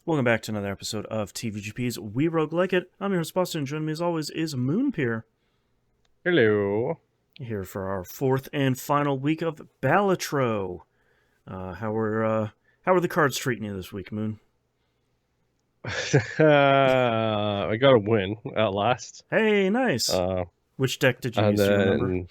Welcome back to another episode of TVGP's We Roguelike It. I'm your host, Boston, and joining me as always is Moonpier. Hello. Here for our fourth and final week of Balatro. How are the cards treating you this week, Moon? I got a win at last. Hey, nice. Which deck did you And use, do you remember?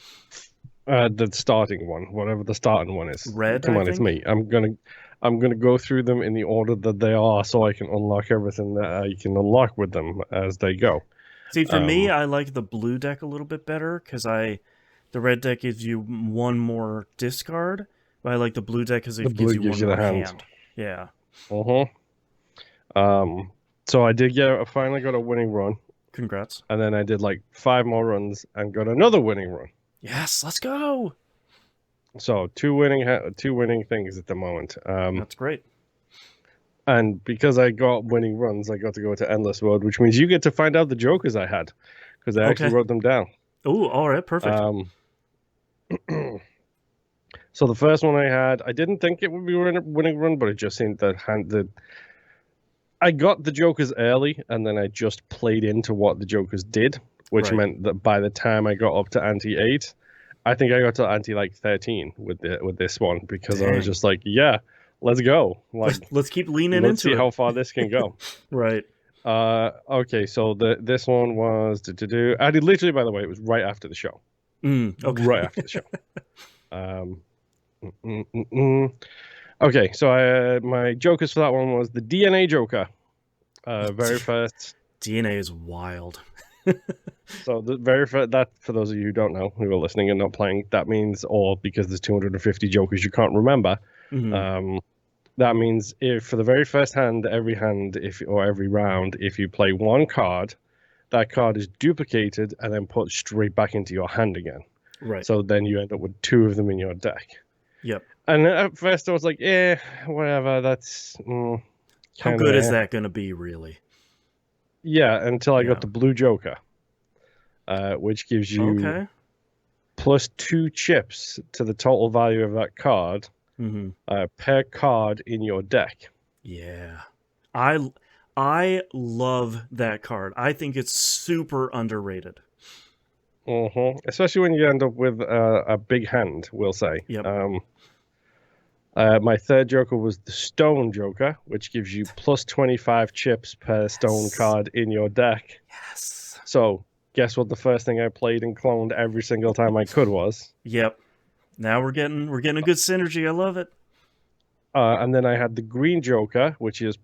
The starting one, whatever the starting one is. Red, Come I on, it's think? me. I'm gonna go through them in the order that they are, so I can unlock everything that I can unlock with them as they go. See, for me, I like the blue deck a little bit better, because the red deck gives you one more discard, but I like the blue deck because The it gives blue you gives one you more the hand. hand. Yeah. So I finally got a winning run, Congrats. and then I did like 5 more runs and got another winning run. Yes, let's go! So two winning things at the moment. That's great. And because I got winning runs, I got to go to Endless Mode, which means you get to find out the jokers I had, because I actually wrote them down. Oh, all right, perfect. So the first one I had, I didn't think it would be a winning run, but it just seemed that I got the jokers early, and then I just played into what the jokers did, which meant that by the time I got up to ante 8, I think I got to ante like 13 with this one, because I was just like, yeah, let's go. Like, let's keep leaning into it. Let's see how far this can go. Right. Okay, so this one was I did literally, by the way, it was right after the show. Okay. Right after the show. Okay, so my jokers for that one was the DNA Joker. Very first. DNA is wild. So the very first, that, for those of you who don't know, who are listening and not playing, that means, or because there's 250 jokers you can't remember, that means if for the very first hand, every round, if you play one card, that card is duplicated and then put straight back into your hand again. Right. So then you end up with 2 of them in your deck. Yep. And at first I was like, whatever, that's... how good is that going to be, really? Yeah, until I got the blue Joker, which gives you plus 2 chips to the total value of that card per card in your deck. Yeah. I love that card. I think it's super underrated. Especially when you end up with a big hand, we'll say. Yep. My third Joker was the Stone Joker, which gives you plus 25 chips per stone card in your deck. Yes. So, guess what the first thing I played and cloned every single time I could was? Yep. Now we're getting a good synergy. I love it. And then I had the Green Joker, which is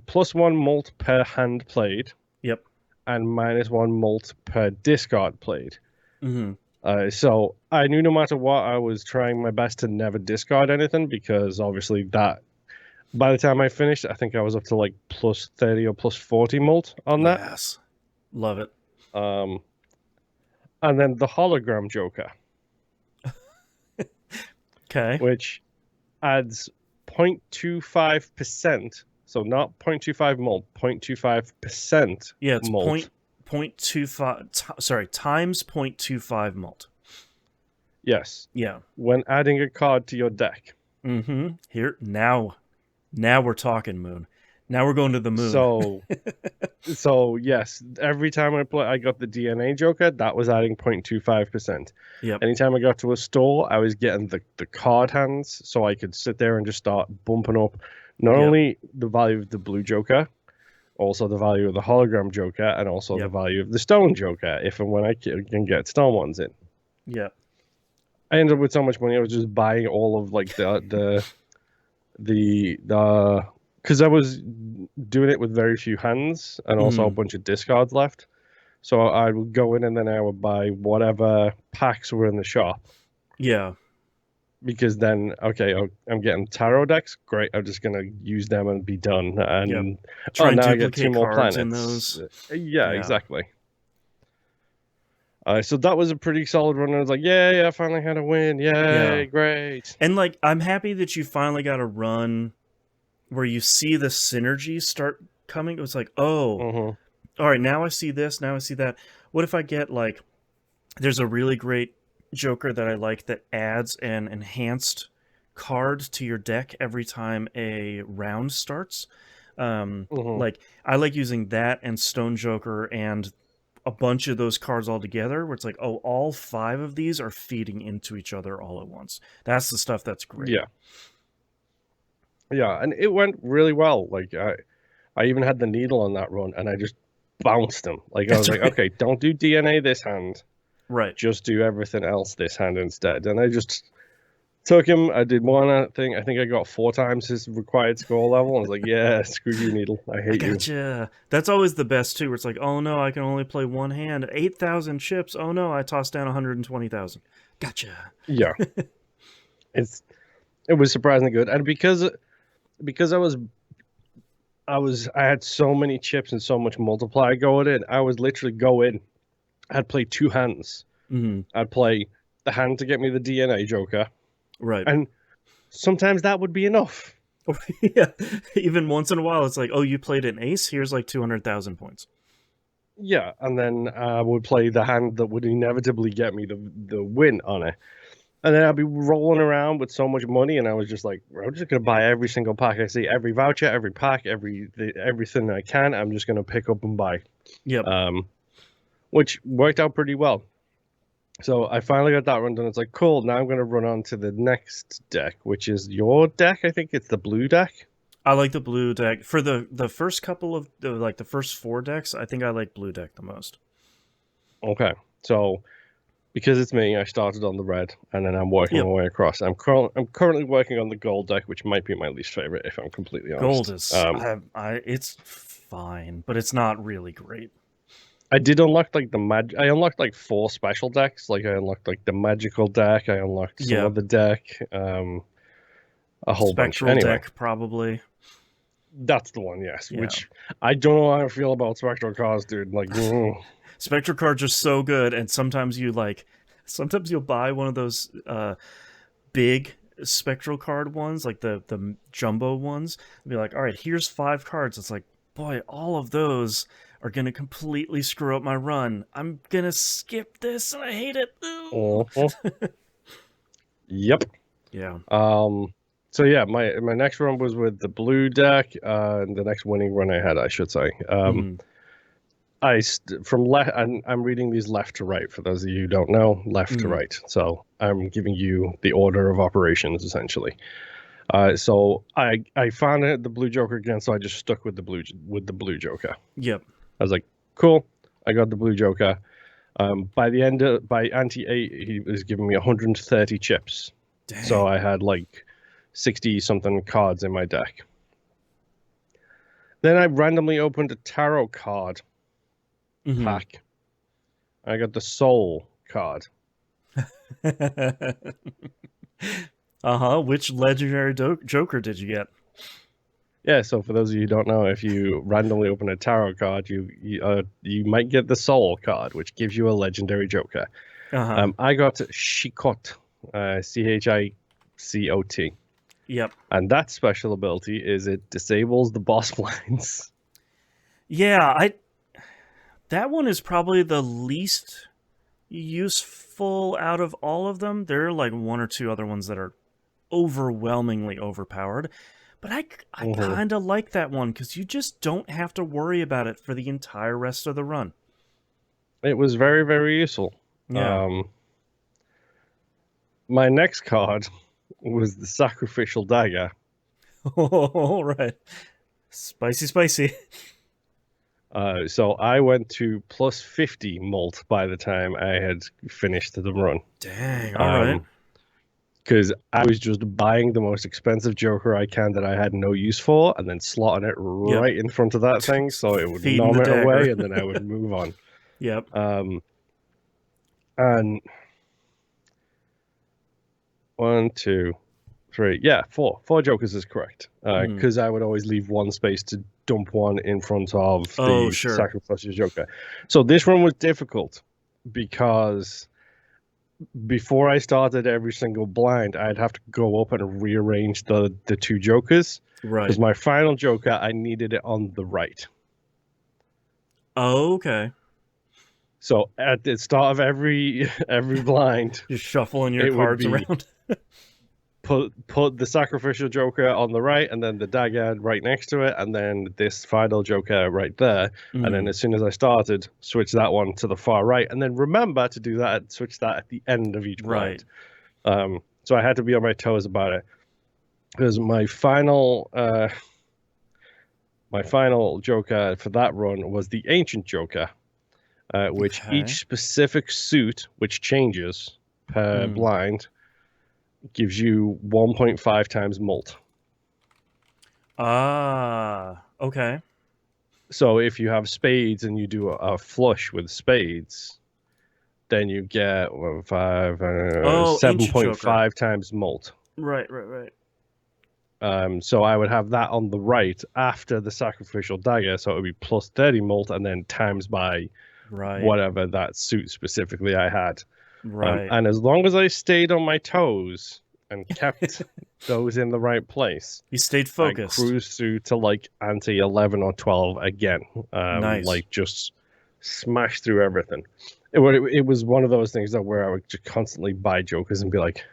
plus 1 mult per hand played. Yep. And minus 1 mult per discard played. So I knew no matter what, I was trying my best to never discard anything, because obviously that, by the time I finished, I think I was up to like plus 30 or plus 40 mult on that. Yes. Love it. And then the Hologram Joker. Okay. Which adds 0.25%. So not 0.25 mult, 0.25%. Yeah, it's mult. 0.25. Sorry, times 0.25 mult. Yes. Yeah. When adding a card to your deck. Here now we're talking, Moon. Now we're going to the moon. So yes, every time I got the DNA Joker, that was adding 0.25%. Yep. Anytime I got to a store, I was getting the card hands, so I could sit there and just start bumping up not only the value of the blue Joker, also the value of the Hologram Joker, and also the value of the Stone Joker, if and when I can get stone ones in. Yeah. I ended up with so much money, I was just buying all of like the because I was doing it with very few hands and also a bunch of discards left. So I would go in and then I would buy whatever packs were in the shop. Yeah. Because then, okay, I'm getting tarot decks. Great, I'm just going to use them and be done. And try and now duplicate I get 2 more cards planets. in those. Yeah, exactly. So that was a pretty solid run. I was like, I finally had a win. Yay, great. And like, I'm happy that you finally got a run where you see the synergies start coming. It was like, all right, now I see this, now I see that. What if I get like, there's a really great Joker that I like that adds an enhanced card to your deck every time a round starts. Like I like using that and Stone Joker and a bunch of those cards all together, where it's like, oh, all 5 of these are feeding into each other all at once. That's the stuff that's great. Yeah, and it went really well. Like I even had the needle on that run, and I just bounced him. Like I was like, okay, don't do DNA this hand, right? Just do everything else this hand instead. And I just took him. I did one thing. I think I got 4 times his required score level. I was like, yeah, screw you, needle. I hate you. Gotcha. That's always the best too. Where it's like, oh no, I can only play one hand. 8,000 chips. Oh no, I tossed down 120,000. Gotcha. Yeah, it was surprisingly good, and because I had so many chips and so much multiply going in. I was literally go in. I'd play 2 hands. I'd play the hand to get me the DNA Joker. Right. And sometimes that would be enough. Yeah. Even once in a while, it's like, oh, you played an ace? Here's like 200,000 points. Yeah. And then I would play the hand that would inevitably get me the win on it. And then I'd be rolling around with so much money, and I was just like, I'm just going to buy every single pack I see, every voucher, every pack, everything I can. I'm just going to pick up and buy. Yep. Which worked out pretty well. So I finally got that run done. It's like, cool, now I'm going to run on to the next deck, which is your deck. I think it's the blue deck. I like the blue deck. For the first couple of, like the first 4 decks, I think I like blue deck the most. Okay. So because it's me, I started on the red, and then I'm working my way across. I'm currently working on the gold deck, which might be my least favorite, if I'm completely honest. Gold is it's fine, but it's not really great. I did unlock like I unlocked like 4 special decks. Like I unlocked like the magical deck. I unlocked some other deck. A whole Spectral bunch. Anyway, deck probably. That's the one, yes. Yeah. Which I don't know how I feel about spectral cards, dude. Like. Spectral cards are so good, and sometimes you'll buy one of those big spectral card ones, like the jumbo ones, and be like, all right, here's 5 cards. It's like, boy, all of those are gonna completely screw up my run. I'm gonna skip this, and I hate it. Yep. Yeah. So yeah, my next run was with the blue deck, and the next winning run I had, I should say. I'm reading these left to right for those of you who don't know, left to right. So I'm giving you the order of operations essentially. So I found the blue Joker again, so I just stuck with the blue Joker. Yep. I was like, cool, I got the blue Joker. By ante 8, he was giving me 130 chips. Dang. So I had like 60 something cards in my deck. Then I randomly opened a tarot card pack. I got the soul card. Which legendary Joker did you get? Yeah, so for those of you who don't know, if you randomly open a tarot card, you might get the soul card, which gives you a legendary Joker. I got Chicot, Chicot. Yep. And that special ability is it disables the boss blinds. Yeah, that one is probably the least useful out of all of them. There are like 1 or 2 other ones that are overwhelmingly overpowered. But I kind of like that one because you just don't have to worry about it for the entire rest of the run. It was very, very useful. Yeah. My next card was the Sacrificial Dagger. Oh, right. Spicy. So I went to plus 50 mult by the time I had finished the run. Dang, all right. Because I was just buying the most expensive Joker I can that I had no use for, and then slotting it right in front of that thing, so it would nom it away, and then I would move on. Yep. And 1, 2, 3, yeah, 4 Jokers is correct. Because I would always leave 1 space to dump 1 in front of the Sacrificial Joker. So this one was difficult because before I started every single blind, I'd have to go up and rearrange the 2 Jokers. Right. Because my final Joker, I needed it on the right. Oh, okay. So at the start of every blind, just shuffling your cards around. put the sacrificial joker on the right, and then the dagger right next to it, and then this final joker right there. And then as soon as I started, switch that one to the far right, and then remember to do that, switch that at the end of each Right. blind. So I had to be on my toes about it, because my final joker for that run was the ancient joker, which each specific suit, which changes per blind, gives you 1.5 times mult. Okay. So if you have spades and you do a flush with spades, then you get 7.5 times mult. Right. So I would have that on the right after the sacrificial dagger, so it would be plus 30 mult, and then times by whatever that suit specifically I had. Right. And as long as I stayed on my toes and kept those in the right place, you stayed focused. I cruised through to like ante 11 or 12 again. Nice. Like just smash through everything. It was one of those things that where I would just constantly buy jokers and be like,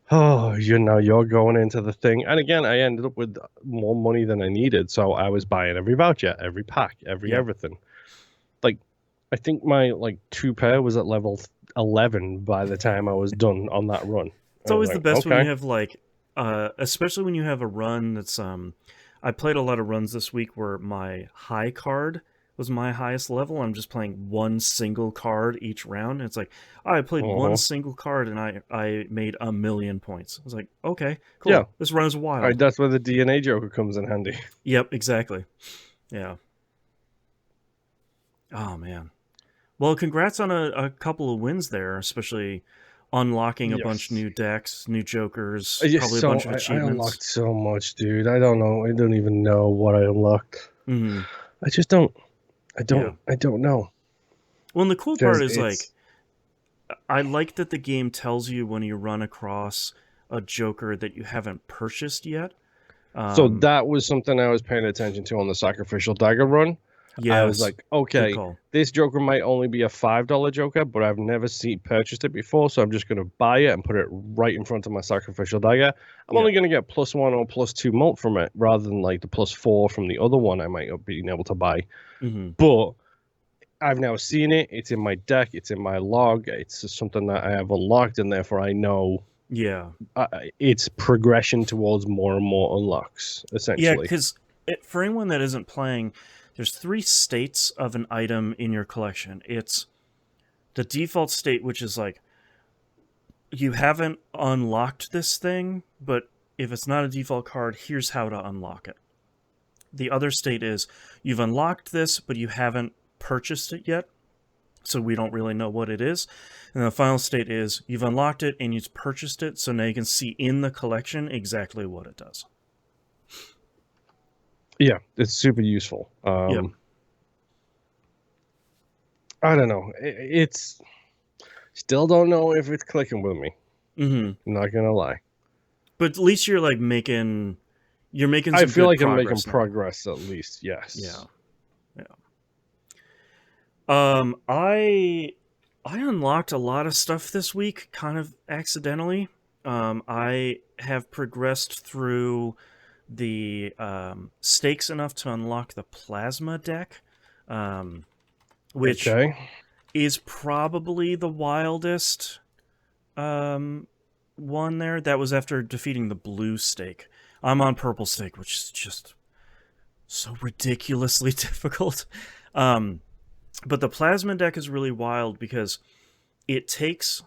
oh, you're going into the thing. And again, I ended up with more money than I needed, so I was buying every voucher, every pack, everything. Like, I think my like 2-pair was at level 11 by the time I was done on that run. It's always the best when you have like, especially when you have a run that's I played a lot of runs this week where my high card was my highest level. I'm just playing one single card each round. And it's like, I played one single card and I made 1,000,000 points. I was like, okay, cool. Yeah. This run is wild. Right, that's where the DNA Joker comes in handy. Yep, exactly. Yeah. Oh, man. Well, congrats on a couple of wins there, especially unlocking a bunch of new decks, new jokers, probably a bunch of achievements. I unlocked so much, dude. I don't know. I don't even know what I unlocked. I just don't. I don't know. Well, and the cool part is like, I like that the game tells you when you run across a Joker that you haven't purchased yet. So that was something I was paying attention to on the Sacrificial Dagger run. Yes. I was like, okay, this Joker might only be a $5 Joker, but I've never purchased it before, so I'm just going to buy it and put it right in front of my Sacrificial Dagger. I'm only going to get +1 or +2 mult from it, rather than like the +4 from the other one I might have been able to buy. But I've now seen it. It's in my deck. It's in my log. It's something that I have unlocked, and therefore I know. Yeah, it's progression towards more and more unlocks, essentially. Yeah, because for anyone that isn't playing, there's 3 states of an item in your collection. It's the default state, which is like, you haven't unlocked this thing, but if it's not a default card, here's how to unlock it. The other state is, you've unlocked this, but you haven't purchased it yet, so we don't really know what it is. And the final state is, you've unlocked it and you've purchased it, so now you can see in the collection exactly what it does. Yeah, it's super useful. I don't know. It's still don't know if it's clicking with me. I'm not gonna lie. But at least you're like making. You're making. I feel like I'm making progress at least. Yes. Yeah. I unlocked a lot of stuff this week, kind of accidentally. I have progressed through the stakes enough to unlock the plasma deck, which is probably the wildest one there. That was after defeating the blue stake. I'm on purple stake, which is just so ridiculously difficult. But the plasma deck is really wild because it takes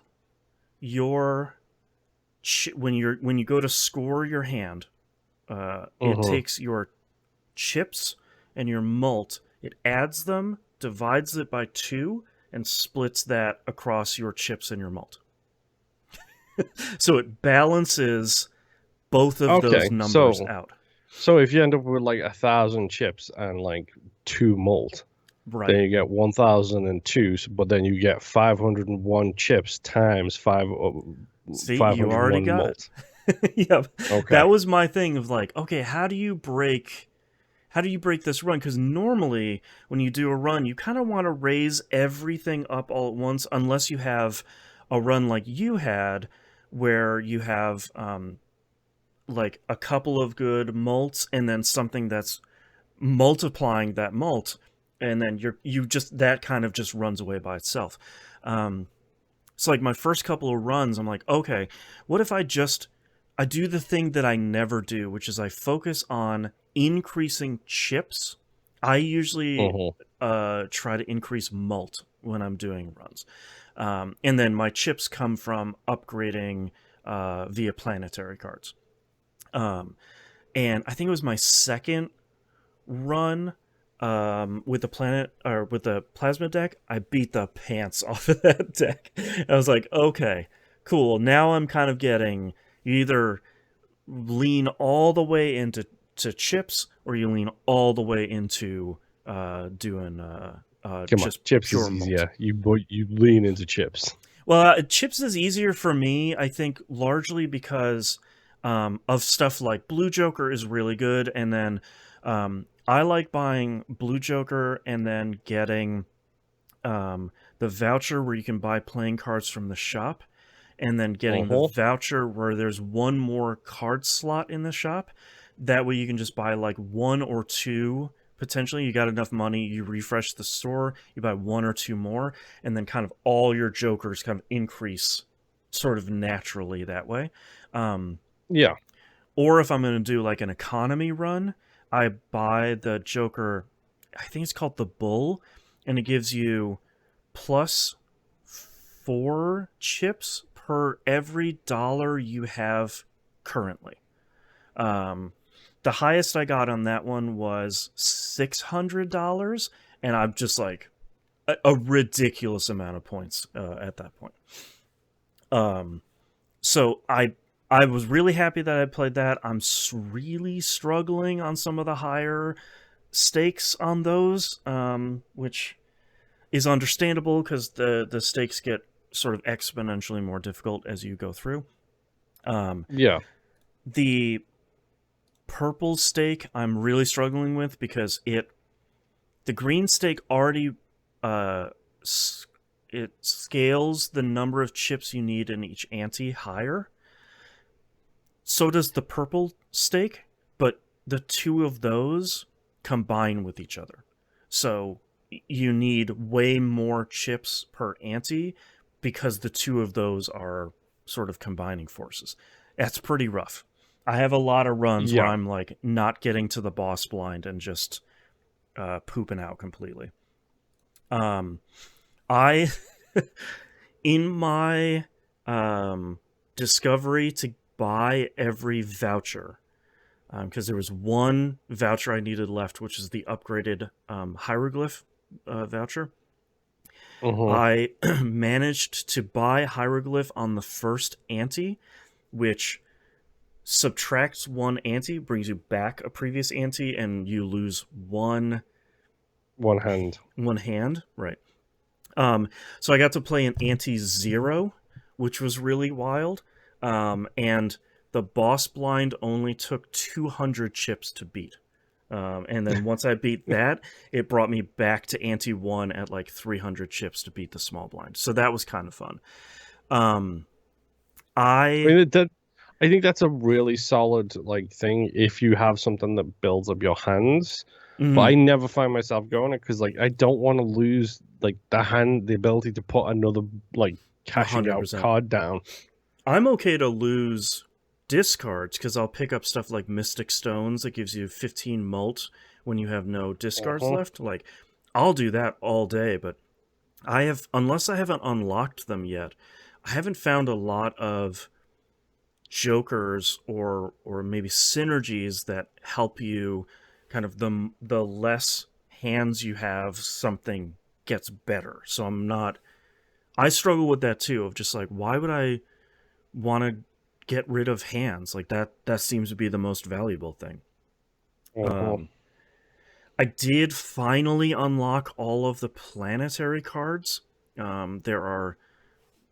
your when you go to score your hand, it takes your chips and your mult, it adds them, divides it by 2, and splits that across your chips and your mult. So it balances both of those numbers out. So if you end up with like 1,000 chips and like 2 mult, then you get 1,002, but then you get 501 chips times 5. See, you already got mult. It. Yep. Okay. That was my thing of like, okay, how do you break this run? Because normally when you do a run, you kind of want to raise everything up all at once, unless you have a run like you had, where you have like a couple of good malts and then something that's multiplying that malt, and then you just that kind of just runs away by itself. Um, so like my first couple of runs, I'm like, okay, what if I do the thing that I never do, which is I focus on increasing chips. I usually Mm-hmm. try to increase malt when I'm doing runs, and then my chips come from upgrading via planetary cards. Um, and I think it was my second run with the planet or with the plasma deck. I beat the pants off of that deck. I was like, okay, cool. Now I'm kind of getting, you either lean all the way into chips or you lean all the way into doing Come on, just chips pure is malt. easier. You lean into chips. Well, chips is easier for me, I think, largely because of stuff like Blue Joker is really good, and then I like buying Blue Joker and then getting the voucher where you can buy playing cards from the shop, and then getting the Mm-hmm. voucher where there's one more card slot in the shop. That way you can just buy like one or two. Potentially, you got enough money, you refresh the store, you buy one or two more, and then kind of all your jokers kind of increase sort of naturally that way. Um, Yeah. or if I'm going to do like an economy run, I buy the joker, I think it's called the Bull, and it gives you +4 chips per every dollar you have currently. Um, the highest I got on that one was $600, and I'm just like a ridiculous amount of points at that point. Um, so I was really happy that I played that. I'm really struggling on some of the higher stakes on those, which is understandable because the stakes get sort of exponentially more difficult as you go through. Um, Yeah. the purple stake I'm really struggling with because the green stake already uh, it scales the number of chips you need in each ante higher. So does the purple stake, but the two of those combine with each other. So you need way more chips per ante because the two of those are sort of combining forces. That's pretty rough. I have a lot of runs where Yeah. I'm like not getting to the boss blind and just pooping out completely. Um, I in my discovery to buy every voucher because there was one voucher I needed left, which is the upgraded hieroglyph voucher. Mm-hmm. I managed to buy hieroglyph on the first ante, which subtracts one ante, brings you back a previous ante, and you lose One hand. one hand. Right. So I got to play an ante 0, which was really wild. And the boss blind only took 200 chips to beat. And then once I beat that, it brought me back to ante 1 at like 300 chips to beat the small blind. So that was kind of fun. Um, I I mean, I think that's a really solid like thing if you have something that builds up your hands. But I mm, never find myself going it because like I don't want to lose like the ability to put another like cashing out 100%. card down. I'm okay to lose discards because I'll pick up stuff like Mystic Stones that gives you 15 mult when you have no discards Uh-huh. left. Like, I'll do that all day, but unless I haven't unlocked them yet, I haven't found a lot of jokers or maybe synergies that help you kind of the less hands you have, something gets better. So I struggle with that too of just like, why would I want to get rid of hands? Like that seems to be the most valuable thing. Uh-huh. um I did finally unlock all of the planetary cards. There are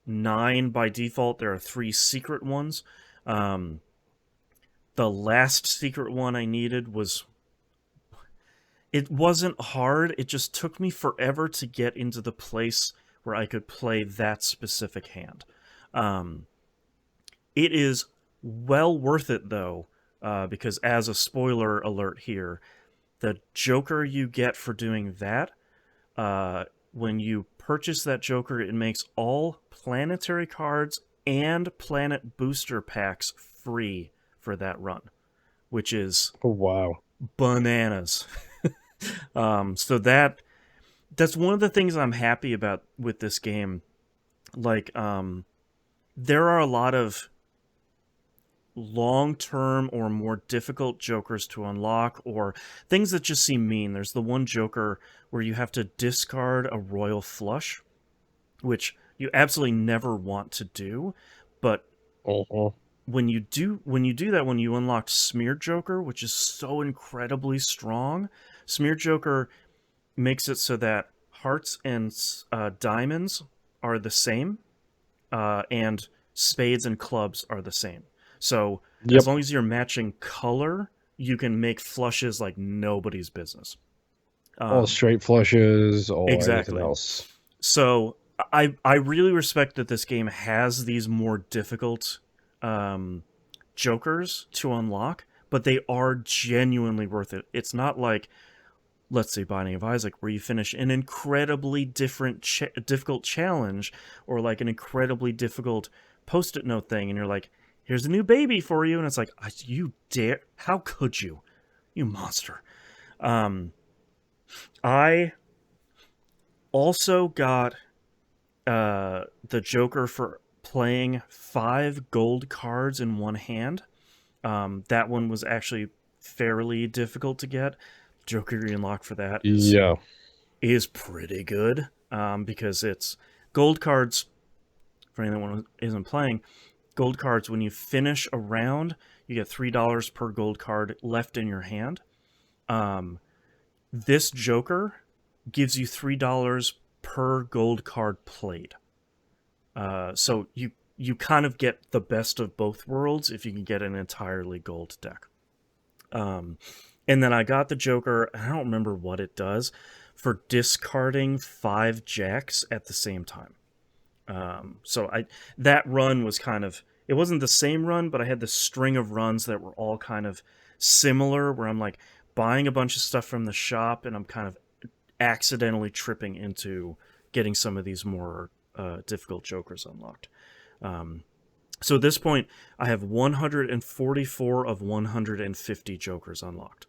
9 by default. There are 3 secret ones. um the last secret one I needed was, it wasn't hard, it just took me forever to get into the place where I could play that specific hand. um it is well worth it though, because as a spoiler alert here, the Joker you get for doing that, when you purchase that Joker, it makes all planetary cards and planet booster packs free for that run, which is wow, bananas. So that's one of the things I'm happy about with this game. Like, there are a lot of long-term or more difficult Jokers to unlock, or things that just seem mean. There's the one Joker where you have to discard a royal flush, which you absolutely never want to do, but when you do that, when you unlock Smear Joker, which is so incredibly strong, Smear Joker makes it so that hearts and diamonds are the same, and spades and clubs are the same. So as long as you're matching color, you can make flushes like nobody's business. All straight flushes or anything Exactly. else. So I really respect that this game has these more difficult Jokers to unlock, but they are genuinely worth it. It's not like, let's say, Binding of Isaac, where you finish an incredibly difficult challenge, or like an incredibly difficult post-it note thing, and you're like, here's a new baby for you, and it's like, you dare? How could you? You monster. I also got the Joker for playing 5 gold cards in one hand. That one was actually fairly difficult to get. Joker you unlock for that is pretty good, because it's gold cards. For anyone who isn't playing, gold cards, when you finish a round, you get $3 per gold card left in your hand. This Joker gives you $3 per gold card played. So you kind of get the best of both worlds if you can get an entirely gold deck. And then I got the Joker, I don't remember what it does, for discarding 5 jacks at the same time. So that run was kind of, it wasn't the same run, but I had this string of runs that were all kind of similar, where I'm like buying a bunch of stuff from the shop, and I'm kind of accidentally tripping into getting some of these more difficult Jokers unlocked. So at this point, I have 144 of 150 Jokers unlocked.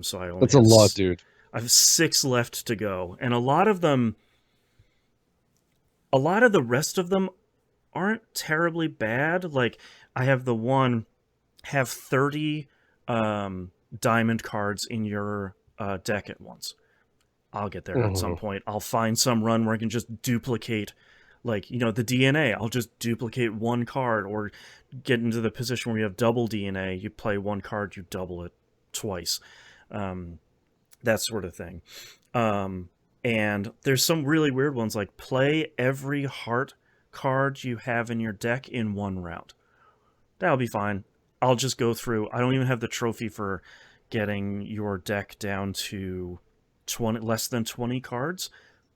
So I only That's a lot, dude. I have 6 left to go, and a lot of the rest of them aren't terribly bad. Like, I have the one, have 30 diamond cards in your deck at once. I'll get there at some point. I'll find some run where I can just duplicate, like, the DNA. I'll just duplicate one card, or get into the position where you have double DNA. You play one card, you double it twice. That sort of thing. And there's some really weird ones, like play every heart card you have in your deck in one round. That'll be fine. I'll just go through. I don't even have the trophy for getting your deck down to less than 20 cards.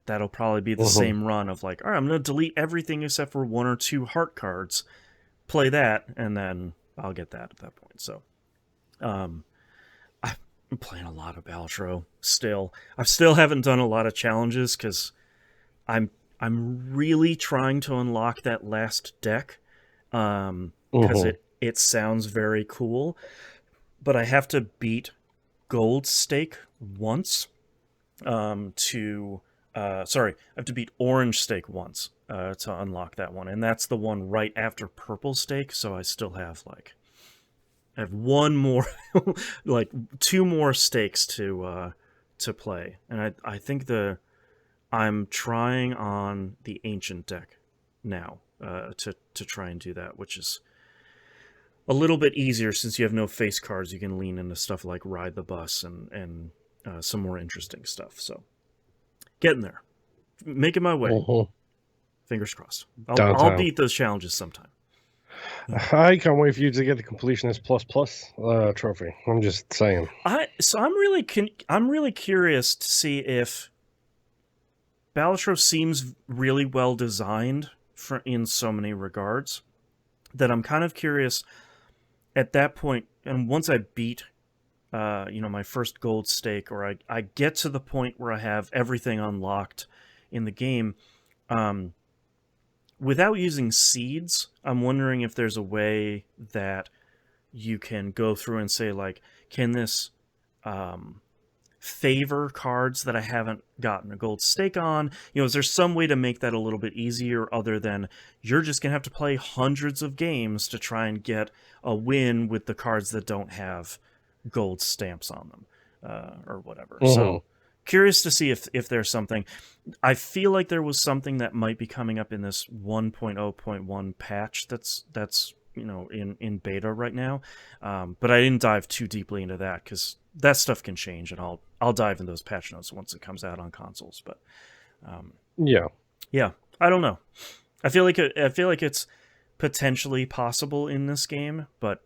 That'll probably be the same run of like, all right, I'm going to delete everything except for 1 or 2 heart cards, play that, and then I'll get that at that point. So I'm playing a lot of Balatro still. I still haven't done a lot of challenges because I'm really trying to unlock that last deck, because it sounds very cool, but I have to beat Gold Stake once I have to beat Orange Stake once to unlock that one, and that's the one right after Purple Stake. So I still have I have one more, like 2 more stakes to play, and I think I'm trying on the Ancient deck now to try and do that, which is a little bit easier since you have no face cards. You can lean into stuff like Ride the Bus and some more interesting stuff. So getting there, making my way. Fingers crossed. I'll beat those challenges sometime. I can't wait for you to get the completionist plus trophy. I'm just saying. I'm really curious to see if Balatro seems really well designed in so many regards, that I'm kind of curious at that point, and once I beat, my first gold stake, or I get to the point where I have everything unlocked in the game, without using seeds, I'm wondering if there's a way that you can go through and say, like, can this favor cards that I haven't gotten a gold stake on? Is there some way to make that a little bit easier other than you're just going to have to play hundreds of games to try and get a win with the cards that don't have gold stamps on them, or whatever. So curious to see if there's something. I feel like there was something that might be coming up in this 1.0.1 patch that's in beta right now, but I didn't dive too deeply into that because that stuff can change, and I'll dive in those patch notes once it comes out on consoles. But yeah, I don't know. I feel like it's potentially possible in this game, but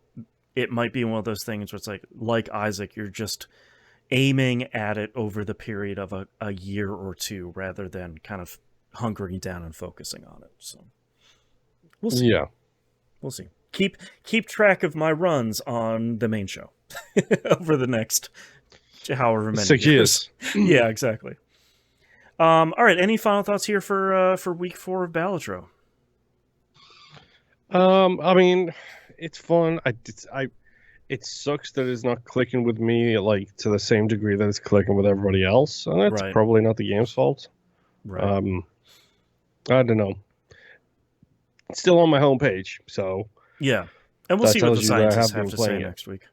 it might be one of those things where it's like Isaac, you're just aiming at it over the period of a year or two rather than kind of hunkering down and focusing on it. So we'll see. Yeah, we'll see. Keep track of my runs on the main show over the next however many 6 years. Yeah, exactly. All right. Any final thoughts here for week 4 of Balatro? I mean, it's fun. It sucks that it's not clicking with me like to the same degree that it's clicking with everybody else, and that's probably not the game's fault. Right. I don't know. It's still on my homepage, so yeah, and we'll see what the scientists have to say next week.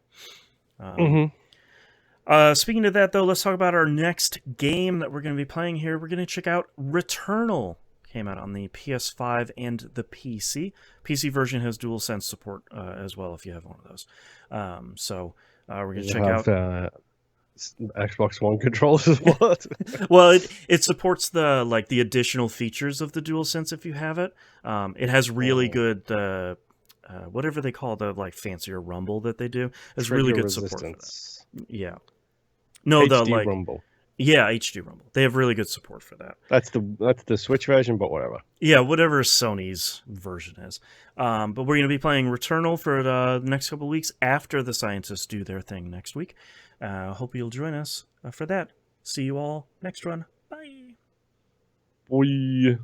Speaking of that, though, let's talk about our next game that we're going to be playing here. We're going to check out Returnal. Came out on the PS5 and the PC. PC version has DualSense support as well if you have one of those. So we're going to check out Xbox One controllers as well. Well, it supports the additional features of the DualSense if you have it. It has really good whatever they call the fancier rumble that they do. It's really good support for that. Yeah. No, HD rumble. Yeah, HD Rumble. They have really good support for that. That's the Switch version, but whatever. Yeah, whatever Sony's version is. But we're going to be playing Returnal for the next couple of weeks after the scientists do their thing next week. Hope you'll join us for that. See you all next run. Bye. Bye.